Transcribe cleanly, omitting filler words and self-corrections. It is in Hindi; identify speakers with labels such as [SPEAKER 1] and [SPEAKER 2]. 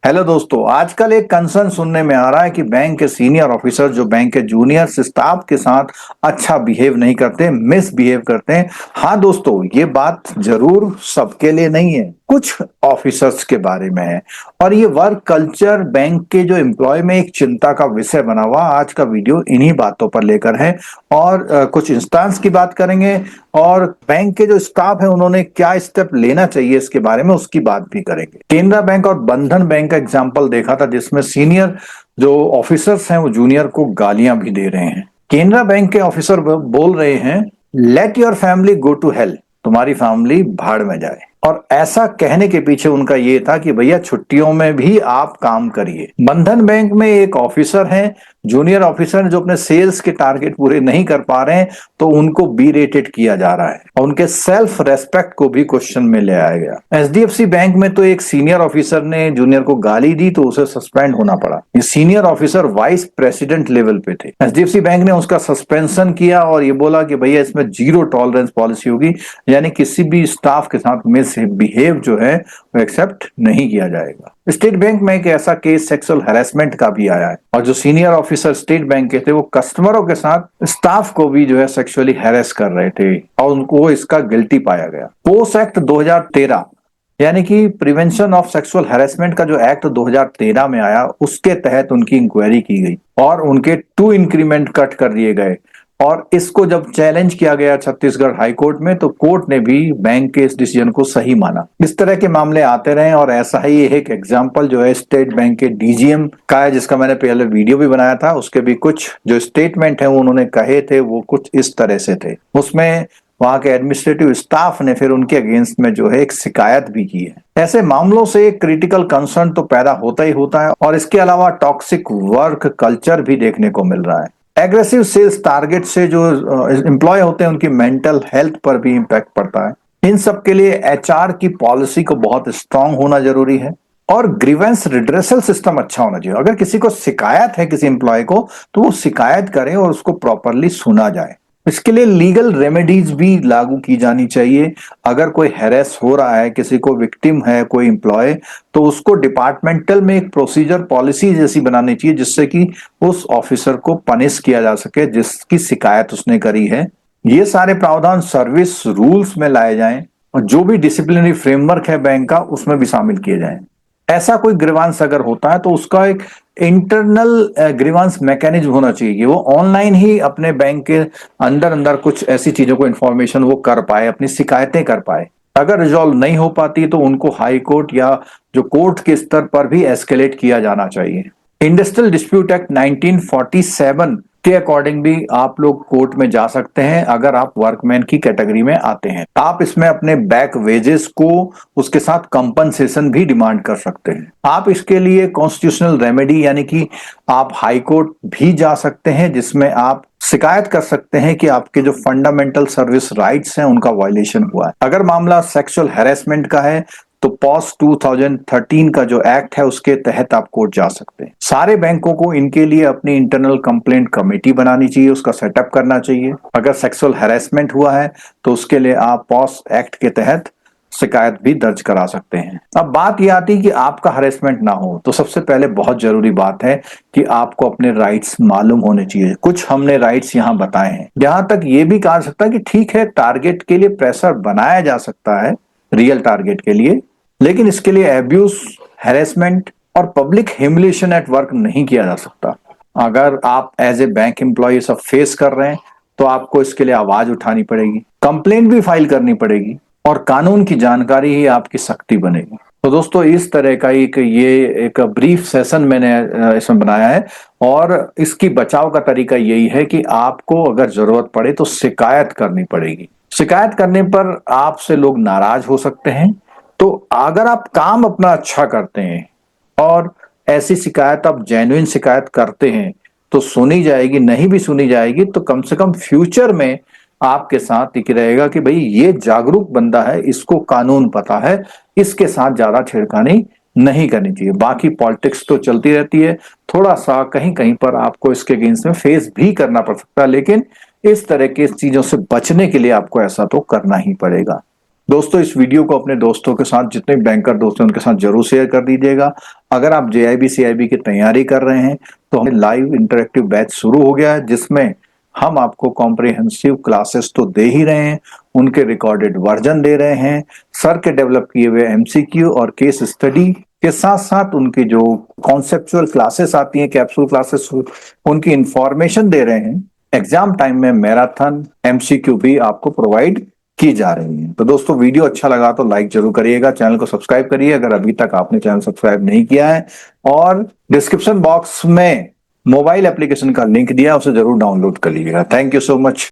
[SPEAKER 1] हेलो दोस्तों, आजकल एक कंसर्न सुनने में आ रहा है कि बैंक के सीनियर ऑफिसर जो बैंक के जूनियर स्टाफ के साथ अच्छा बिहेव नहीं करते, मिसबिहेव करते हैं। हाँ दोस्तों, ये बात जरूर सबके लिए नहीं है, कुछ ऑफिसर्स के बारे में है। और ये वर्क कल्चर बैंक के जो एम्प्लॉय में एक चिंता का विषय बना हुआ। आज का वीडियो इन्हीं बातों पर लेकर है और कुछ इंस्टांस की बात करेंगे और बैंक के जो स्टाफ है उन्होंने क्या स्टेप लेना चाहिए इसके बारे में उसकी बात भी करेंगे। केनरा बैंक और बंधन बैंक का एग्जांपल देखा था जिसमें सीनियर जो ऑफिसर्स हैं वो जूनियर को गालियां भी दे रहे हैं। केनरा बैंक के ऑफिसर बोल रहे हैं, let your family go to hell, तुम्हारी फैमिली भाड़ में जाए। और ऐसा कहने के पीछे उनका ये था कि भैया छुट्टियों में भी आप काम करिए। बंधन बैंक में एक ऑफिसर हैं, जूनियर ऑफिसर जो अपने सेल्स के टारगेट पूरे नहीं कर पा रहे हैं, तो उनको बी रेटेड किया जा रहा है और उनके सेल्फ रेस्पेक्ट को भी क्वेश्चन में ले आया गया। एचडीएफसी बैंक में तो एक सीनियर ऑफिसर ने जूनियर को गाली दी तो उसे सस्पेंड होना पड़ा। ये senior officer vice president level पे थे। एचडीएफसी बैंक ने उसका सस्पेंशन किया और ये बोला कि भैया इसमें जीरो टॉलरेंस पॉलिसी होगी, यानी किसी भी स्टाफ के साथ मिसबिहेव जो है वो एक्सेप्ट नहीं किया जाएगा। स्टेट बैंक में एक ऐसा केस सेक्सुअल हैरेसमेंट का भी आया है और जो सीनियर ऑफिसर स्टेट बैंक के थे वो कस्टमरों के साथ स्टाफ को भी जो है सेक्सुअली हैरेस कर रहे थे और उनको इसका गिल्टी पाया गया। पोस्ट एक्ट 2013 यानी कि प्रिवेंशन ऑफ सेक्सुअल हैरेसमेंट का जो एक्ट 2013 में आया उसके तहत उनकी इंक्वायरी की गई और उनके 2 इंक्रीमेंट कट कर दिए गए। और इसको जब चैलेंज किया गया छत्तीसगढ़ हाई कोर्ट में तो कोर्ट ने भी बैंक के इस डिसीजन को सही माना। इस तरह के मामले आते रहे और ऐसा ही एक एग्जांपल जो है स्टेट बैंक के डीजीएम का है, जिसका मैंने पहले वीडियो भी बनाया था। उसके भी कुछ जो स्टेटमेंट है वो उन्होंने कहे थे वो कुछ इस तरह से थे। उसमें वहां के एडमिनिस्ट्रेटिव स्टाफ ने फिर उनके अगेंस्ट में जो है एक शिकायत भी की है। ऐसे मामलों से एक क्रिटिकल कंसर्न तो पैदा होता ही होता है और इसके अलावा टॉक्सिक वर्क कल्चर भी देखने को मिल रहा है। एग्रेसिव सेल्स टारगेट से जो एम्प्लॉय होते हैं उनकी मेंटल हेल्थ पर भी इंपैक्ट पड़ता है। इन सब के लिए एचआर की पॉलिसी को बहुत स्ट्रांग होना जरूरी है और ग्रीवेंस रिड्रेसल सिस्टम अच्छा होना चाहिए। अगर किसी को शिकायत है किसी एम्प्लॉय को तो वो शिकायत करें और उसको प्रॉपरली सुना जाए। इसके लिए लीगल रेमेडीज भी लागू की जानी चाहिए। अगर कोई हैरेस हो रहा है, किसी को विक्टिम है कोई एम्प्लॉय, तो उसको डिपार्टमेंटल में एक प्रोसीजर पॉलिसी जैसी बनानी चाहिए जिससे कि उस ऑफिसर को पनिश किया जा सके जिसकी शिकायत उसने करी है। ये सारे प्रावधान सर्विस रूल्स में लाए जाएं और जो भी डिसिप्लिनरी फ्रेमवर्क है बैंक का उसमें भी शामिल किए जाएं। ऐसा कोई ग्रीवांस अगर होता है तो उसका एक इंटरनल ग्रीवांस मैकेनिज्म होना चाहिए कि वो ऑनलाइन ही अपने बैंक के अंदर अंदर कुछ ऐसी चीजों को इंफॉर्मेशन वो कर पाए, अपनी शिकायतें कर पाए। अगर रिजॉल्व नहीं हो पाती तो उनको हाई कोर्ट या जो कोर्ट के स्तर पर भी एस्केलेट किया जाना चाहिए। इंडस्ट्रियल डिस्प्यूट एक्ट 1947 के अकॉर्डिंग भी आप लोग कोर्ट में जा सकते हैं अगर आप वर्कमैन की कैटेगरी में आते हैं। आप इसमें अपने बैक वेजेस को उसके साथ कंपनसेशन भी डिमांड कर सकते हैं। आप इसके लिए कॉन्स्टिट्यूशनल रेमेडी यानी कि आप हाई कोर्ट भी जा सकते हैं जिसमें आप शिकायत कर सकते हैं कि आपके जो फंडामेंटल सर्विस राइट्स हैं उनका वायलेशन हुआ है। अगर मामला सेक्सुअल हैरेसमेंट का है तो पॉस 2013 का जो एक्ट है उसके तहत आप कोर्ट जा सकते हैं। सारे बैंकों को इनके लिए अपनी इंटरनल कंप्लेंट कमेटी बनानी चाहिए, उसका सेटअप करना चाहिए। अगर सेक्सुअल हैरेसमेंट हुआ है तो उसके लिए आप पॉस एक्ट के तहत शिकायत भी दर्ज करा सकते हैं। अब बात यह आती है कि आपका हरेसमेंट ना हो तो सबसे पहले बहुत जरूरी बात है कि आपको अपने राइट्स मालूम होने चाहिए। कुछ हमने राइट्स यहाँ बताए हैं। जहां तक ये भी कहा सकता है कि ठीक है, टारगेट के लिए प्रेशर बनाया जा सकता है, रियल टारगेट के लिए, लेकिन इसके लिए एब्यूज, हैरेसमेंट और पब्लिक ह्यूमिलिएशन एट वर्क नहीं किया जा सकता। अगर आप एज ए बैंक एम्प्लॉय सब फेस कर रहे हैं तो आपको इसके लिए आवाज उठानी पड़ेगी, कंप्लेंट भी फाइल करनी पड़ेगी और कानून की जानकारी ही आपकी शक्ति बनेगी। तो दोस्तों, इस तरह का एक ब्रीफ सेशन मैंने इसमें बनाया है और इसकी बचाव का तरीका यही है कि आपको अगर जरूरत पड़े तो शिकायत करनी पड़ेगी। शिकायत करने पर आपसे लोग नाराज हो सकते हैं, तो अगर आप काम अपना अच्छा करते हैं और ऐसी शिकायत आप जेन्युइन शिकायत करते हैं तो सुनी जाएगी। नहीं भी सुनी जाएगी तो कम से कम फ्यूचर में आपके साथ एक रहेगा कि भाई ये जागरूक बंदा है, इसको कानून पता है, इसके साथ ज्यादा छेड़खानी नहीं करनी चाहिए। बाकी पॉलिटिक्स तो चलती रहती है, थोड़ा सा कहीं कहीं पर आपको इसके अगेंस्ट में फेस भी करना पड़ सकता है, लेकिन इस तरह की चीजों से बचने के लिए आपको ऐसा तो करना ही पड़ेगा। दोस्तों इस वीडियो को अपने दोस्तों के साथ, जितने बैंकर दोस्त हैं उनके साथ जरूर शेयर कर दीजिएगा। अगर आप जेआईबी सीआईबी की तैयारी कर रहे हैं तो हमें लाइव इंटरेक्टिव बैच शुरू हो गया है, जिसमें हम आपको कॉम्प्रिहेंसिव क्लासेस तो दे ही रहे हैं, उनके रिकॉर्डेड वर्जन दे रहे हैं, सर के डेवलप किए हुए एमसीक्यू और केस स्टडी के साथ साथ उनकी जो कॉन्सेप्चुअल क्लासेस आती हैं, कैप्सूल क्लासेस, उनकी इंफॉर्मेशन दे रहे हैं। एग्जाम टाइम में मैराथन एमसीक्यू भी आपको प्रोवाइड की जा रही है। तो दोस्तों वीडियो अच्छा लगा तो लाइक जरूर करिएगा, चैनल को सब्सक्राइब करिए अगर अभी तक आपने चैनल सब्सक्राइब नहीं किया है, और डिस्क्रिप्शन बॉक्स में मोबाइल एप्लीकेशन का लिंक दिया, उसे जरूर डाउनलोड कर लीजिएगा। Thank you so much.